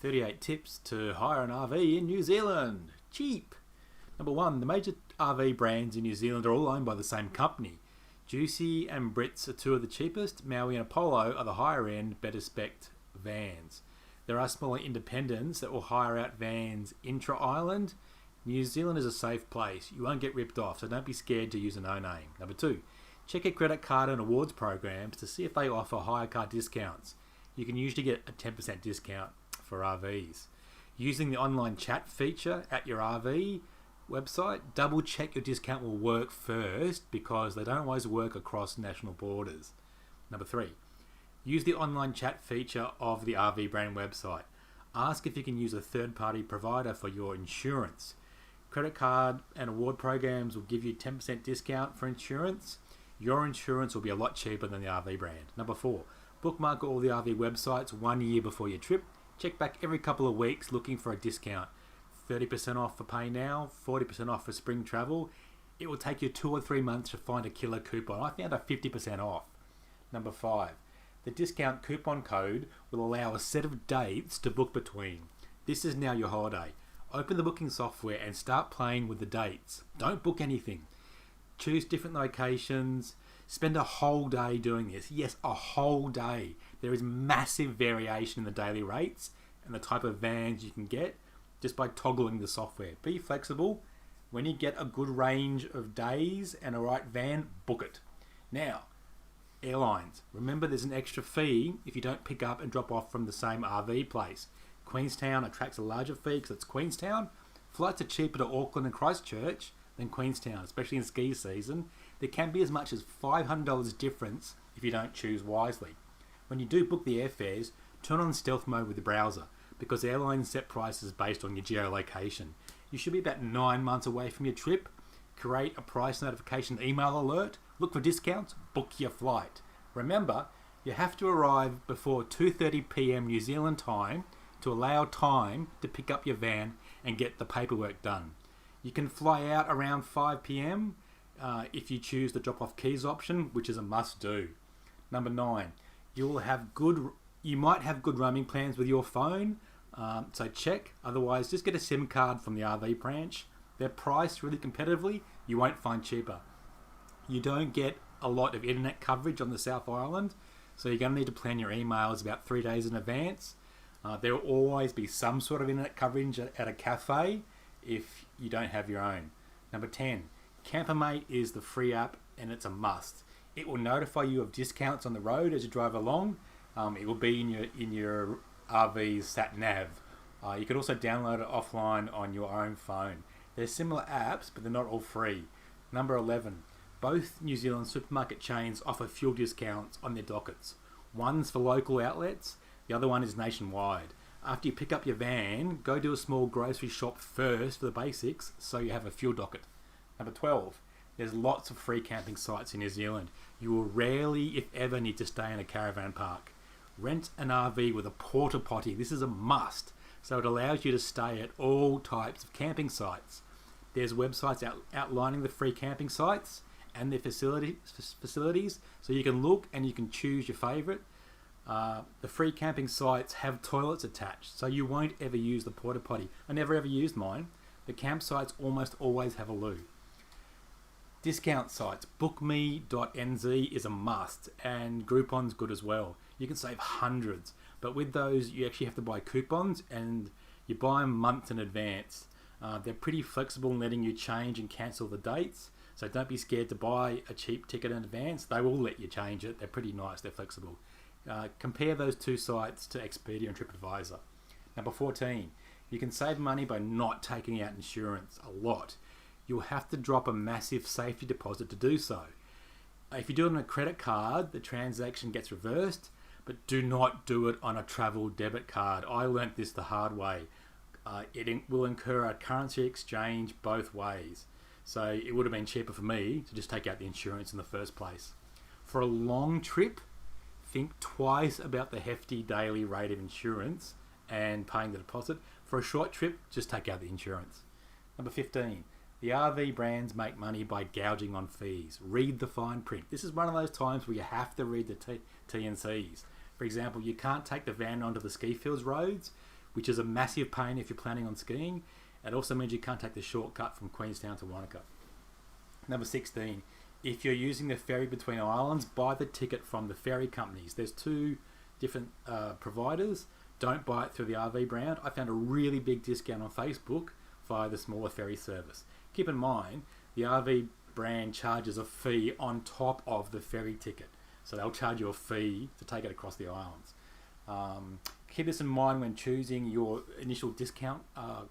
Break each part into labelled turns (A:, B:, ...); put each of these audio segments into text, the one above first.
A: 38 tips to hire an RV in New Zealand. Cheap. Number 1, the major RV brands in New Zealand are all owned by the same company. Juicy and Brits are two of the cheapest. Maui and Apollo are the higher end, better spec vans. There are smaller independents that will hire out vans intra-island. New Zealand is a safe place. You won't get ripped off, so don't be scared to use a no-name. Number 2, check your credit card and awards programs to see if they offer hire car discounts. You can usually get a 10% discount for RVs. Using the online chat feature at your RV website, double check your discount will work first because they don't always work across national borders. Number 3, use the online chat feature of the RV brand website. Ask if you can use a third-party provider for your insurance. Credit card and award programs will give you 10% discount for insurance. Your insurance will be a lot cheaper than the RV brand. Number 4, bookmark all the RV websites 1 year before your trip. Check back every couple of weeks looking for a discount. 30% off for pay now, 40% off for spring travel. It will take you 2 or 3 months to find a killer coupon. I found a 50% off. Number 5, the discount coupon code will allow a set of dates to book between. This is now your holiday. Open the booking software and start playing with the dates. Don't book anything. Choose different locations. Spend a whole day doing this. Yes, a whole day. There is massive variation in the daily rates and the type of vans you can get just by toggling the software. Be flexible. When you get a good range of days and a right van, book it. Now, airlines. Remember there's an extra fee if you don't pick up and drop off from the same RV place. Queenstown attracts a larger fee because it's Queenstown. Flights are cheaper to Auckland and Christchurch than Queenstown, especially in ski season. There can be as much as $500 difference if you don't choose wisely. When you do book the airfares, turn on stealth mode with the browser because airlines set prices based on your geolocation. You should be about 9 months away from your trip. Create a price notification email alert. Look for discounts. Book your flight. Remember, you have to arrive before 2:30 p.m. New Zealand time to allow time to pick up your van and get the paperwork done. You can fly out around 5 p.m. If you choose the drop-off keys option, which is a must-do. Number 9, you might have good roaming plans with your phone, so check. Otherwise, just get a SIM card from the RV branch. They're priced really competitively. You won't find cheaper. You don't get a lot of internet coverage on the South Island, so you're going to need to plan your emails about 3 days in advance. There will always be some sort of internet coverage at a cafe if you don't have your own. Number 10, Campermate is the free app and it's a must. It will notify you of discounts on the road as you drive along. It will be in your RV's sat nav. You can also download it offline on your own phone. There's similar apps, but they're not all free. Number 11, both New Zealand supermarket chains offer fuel discounts on their dockets. One's for local outlets, the other one is nationwide. After you pick up your van, go do a small grocery shop first for the basics so you have a fuel docket. Number 12, there's lots of free camping sites in New Zealand. You will rarely, if ever, need to stay in a caravan park. Rent an RV with a porta potty. This is a must. So it allows you to stay at all types of camping sites. There's websites outlining the free camping sites and their facilities, so you can look and you can choose your favourite. The free camping sites have toilets attached, so you won't ever use the porta potty. I never ever used mine. The campsites almost always have a loo. Discount sites. Bookme.nz is a must, and Groupon's good as well. You can save hundreds, but with those you actually have to buy coupons, and you buy them months in advance. They're pretty flexible in letting you change and cancel the dates, so don't be scared to buy a cheap ticket in advance. They will let you change it. They're pretty nice. They're flexible. Compare those two sites to Expedia and TripAdvisor. Number 14, you can save money by not taking out insurance a lot. You'll have to drop a massive safety deposit to do so. If you do it on a credit card, the transaction gets reversed, but do not do it on a travel debit card. I learnt this the hard way. It will incur a currency exchange both ways. So it would have been cheaper for me to just take out the insurance in the first place. For a long trip, think twice about the hefty daily rate of insurance and paying the deposit. For a short trip, just take out the insurance. Number 15, the RV brands make money by gouging on fees. Read the fine print. This is one of those times where you have to read the T&Cs. For example, you can't take the van onto the ski fields roads which is a massive pain if you're planning on skiing. It also means you can't take the shortcut from Queenstown to Wanaka. Number 16, if you're using the ferry between islands, buy the ticket from the ferry companies. There's two different providers. Don't buy it through the RV brand. I found a really big discount on Facebook via the smaller ferry service. Keep in mind, the RV brand charges a fee on top of the ferry ticket. So they'll charge you a fee to take it across the islands. Keep this in mind when choosing your initial discount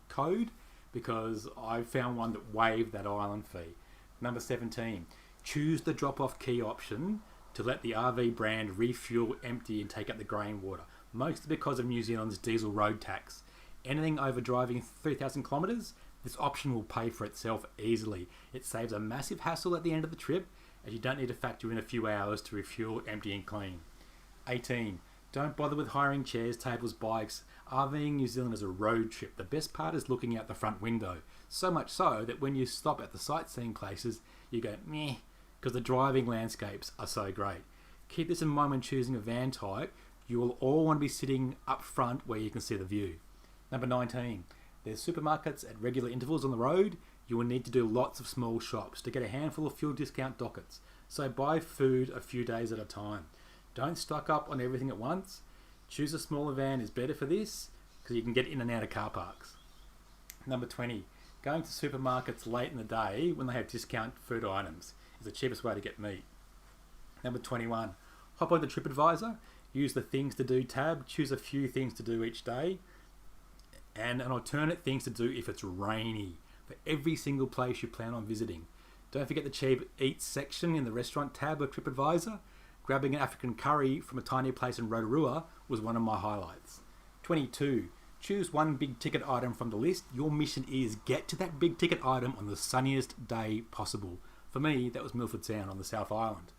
A: code, because I found one that waived that island fee. Number 17, choose the drop-off key option to let the RV brand refuel, empty and take out the grain water, mostly because of New Zealand's diesel road tax. Anything over driving 3,000 kilometres, this option will pay for itself easily. It saves a massive hassle at the end of the trip, as you don't need to factor in a few hours to refuel, empty and clean. 18. Don't bother with hiring chairs, tables, bikes. RVing New Zealand is a road trip. The best part is looking out the front window. So much so that when you stop at the sightseeing places, you go, meh, because the driving landscapes are so great. Keep this in mind when choosing a van type. You will all want to be sitting up front where you can see the view. Number 19. There's supermarkets at regular intervals on the road. You will need to do lots of small shops to get a handful of fuel discount dockets. So buy food a few days at a time. Don't stock up on everything at once. Choose a smaller van is better for this because you can get in and out of car parks. Number 20. Going to supermarkets late in the day when they have discount food items is the cheapest way to get meat. Number 21. Hop on the TripAdvisor. Use the things to do tab. Choose a few things to do each day and an alternate things to do if it's rainy for every single place you plan on visiting. Don't forget the cheap eats section in the restaurant tab of TripAdvisor. Grabbing an African curry from a tiny place in Rotorua was one of my highlights. 22. Choose one big ticket item from the list. Your mission is get to that big ticket item on the sunniest day possible. For me, that was Milford Sound on the South Island.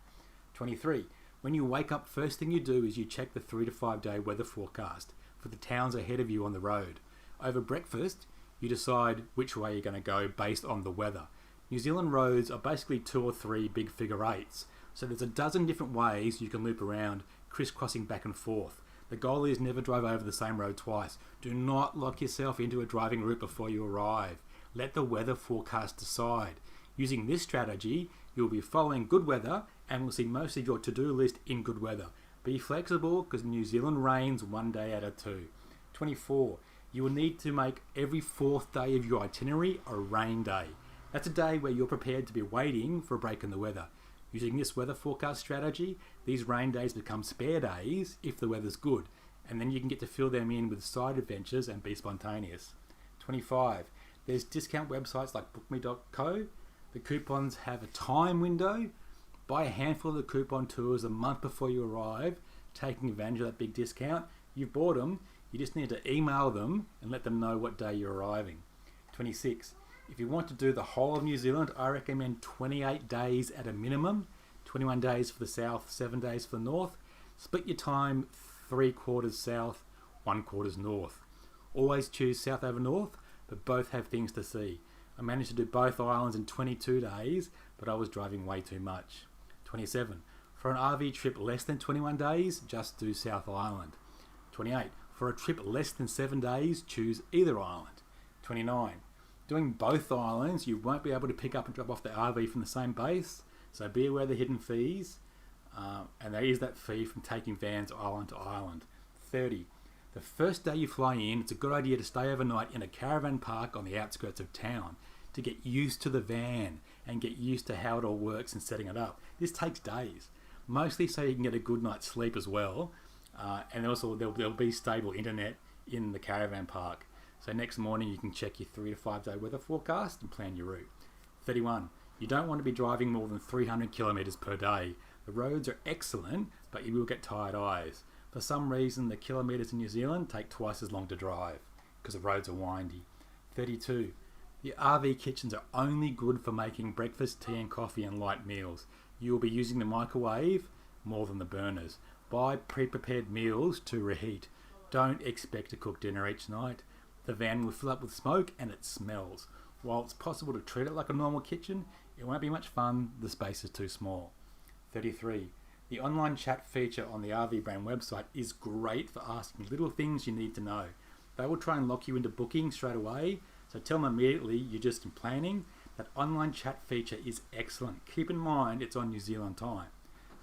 A: 23. When you wake up, first thing you do is you check the 3 to 5 day weather forecast for the towns ahead of you on the road. Over breakfast, you decide which way you're going to go based on the weather. New Zealand roads are basically 2 or 3 big figure eights. So there's a dozen different ways you can loop around, crisscrossing back and forth. The goal is never drive over the same road twice. Do not lock yourself into a driving route before you arrive. Let the weather forecast decide. Using this strategy, you'll be following good weather and will see most of your to-do list in good weather. Be flexible because New Zealand rains 1 day out of 2. 24. You will need to make every 4th day of your itinerary a rain day. That's a day where you're prepared to be waiting for a break in the weather. Using this weather forecast strategy, these rain days become spare days if the weather's good, and then you can get to fill them in with side adventures and be spontaneous. 25. There's discount websites like bookme.co. The coupons have a time window. Buy a handful of the coupon tours a month before you arrive, taking advantage of that big discount. You've bought them, you just need to email them and let them know what day you're arriving. 26. If you want to do the whole of New Zealand, I recommend 28 days at a minimum. 21 days for the south, 7 days for the north. Split your time 3/4 south, 1/4 north. Always choose south over north, but both have things to see. I managed to do both islands in 22 days, but I was driving way too much. 27. For an RV trip less than 21 days, just do South Island. 28. For a trip less than 7 days, choose either island. 29. Doing both islands, you won't be able to pick up and drop off the RV from the same base, so be aware of the hidden fees, and there is that fee from taking vans island to island. 30. The first day you fly in, it's a good idea to stay overnight in a caravan park on the outskirts of town to get used to the van and get used to how it all works and setting it up. This takes days, mostly so you can get a good night's sleep as well, and also there'll be stable internet in the caravan park. So next morning you can check your 3 to 5 day weather forecast and plan your route. 31. You don't want to be driving more than 300 kilometres per day. The roads are excellent, but you will get tired eyes. For some reason, the kilometres in New Zealand take twice as long to drive because the roads are windy. 32. The RV kitchens are only good for making breakfast, tea and coffee and light meals. You will be using the microwave more than the burners. Buy pre-prepared meals to reheat. Don't expect to cook dinner each night. The van will fill up with smoke and it smells. While it's possible to treat it like a normal kitchen, it won't be much fun, the space is too small. 33. The online chat feature on the RV Brand website is great for asking little things you need to know. They will try and lock you into booking straight away, so tell them immediately you're just in planning. That online chat feature is excellent. Keep in mind it's on New Zealand time.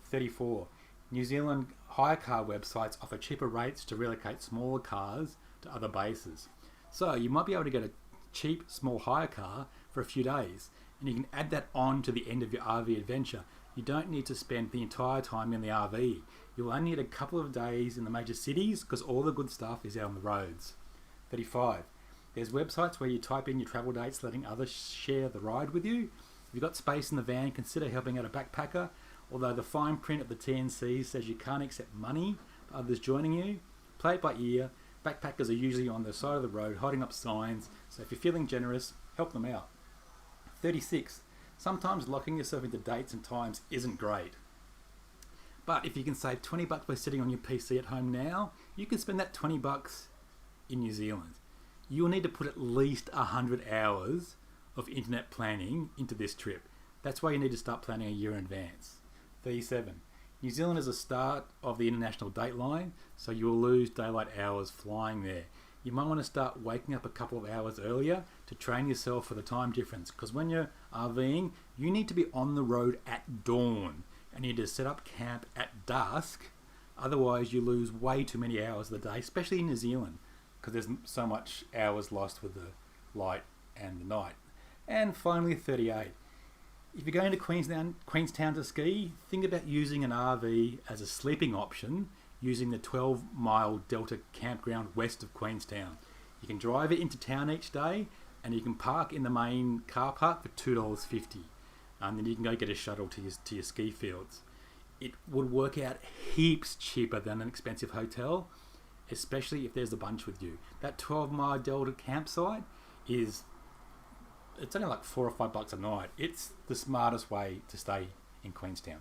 A: 34. New Zealand hire car websites offer cheaper rates to relocate smaller cars to other bases. So you might be able to get a cheap small hire car for a few days, and you can add that on to the end of your RV adventure. You don't need to spend the entire time in the RV. You'll only need a couple of days in the major cities because all the good stuff is out on the roads. 35. There's websites where you type in your travel dates, letting others share the ride with you. If you've got space in the van, consider helping out a backpacker. Although the fine print of the TNC says you can't accept money for others joining you, play it by ear. Backpackers are usually on the side of the road holding up signs, so if you're feeling generous, help them out. 36. Sometimes locking yourself into dates and times isn't great. But if you can save $20 by sitting on your PC at home now, you can spend that $20 in New Zealand. You'll need to put at least 100 hours of internet planning into this trip. That's why you need to start planning a year in advance. 37. New Zealand is the start of the international dateline, so you will lose daylight hours flying there. You might want to start waking up a couple of hours earlier to train yourself for the time difference, because when you're RVing, you need to be on the road at dawn and you need to set up camp at dusk. Otherwise, you lose way too many hours of the day, especially in New Zealand, because there's so much hours lost with the light and the night. And finally, 38. If you're going to Queenstown to ski, think about using an RV as a sleeping option using the 12-mile Delta campground west of Queenstown. You can drive it into town each day and you can park in the main car park for $2.50. And then you can go get a shuttle to your ski fields. It would work out heaps cheaper than an expensive hotel, especially if there's a bunch with you. That 12-mile Delta campsite it's only like $4 or $5 a night. It's the smartest way to stay in Queenstown.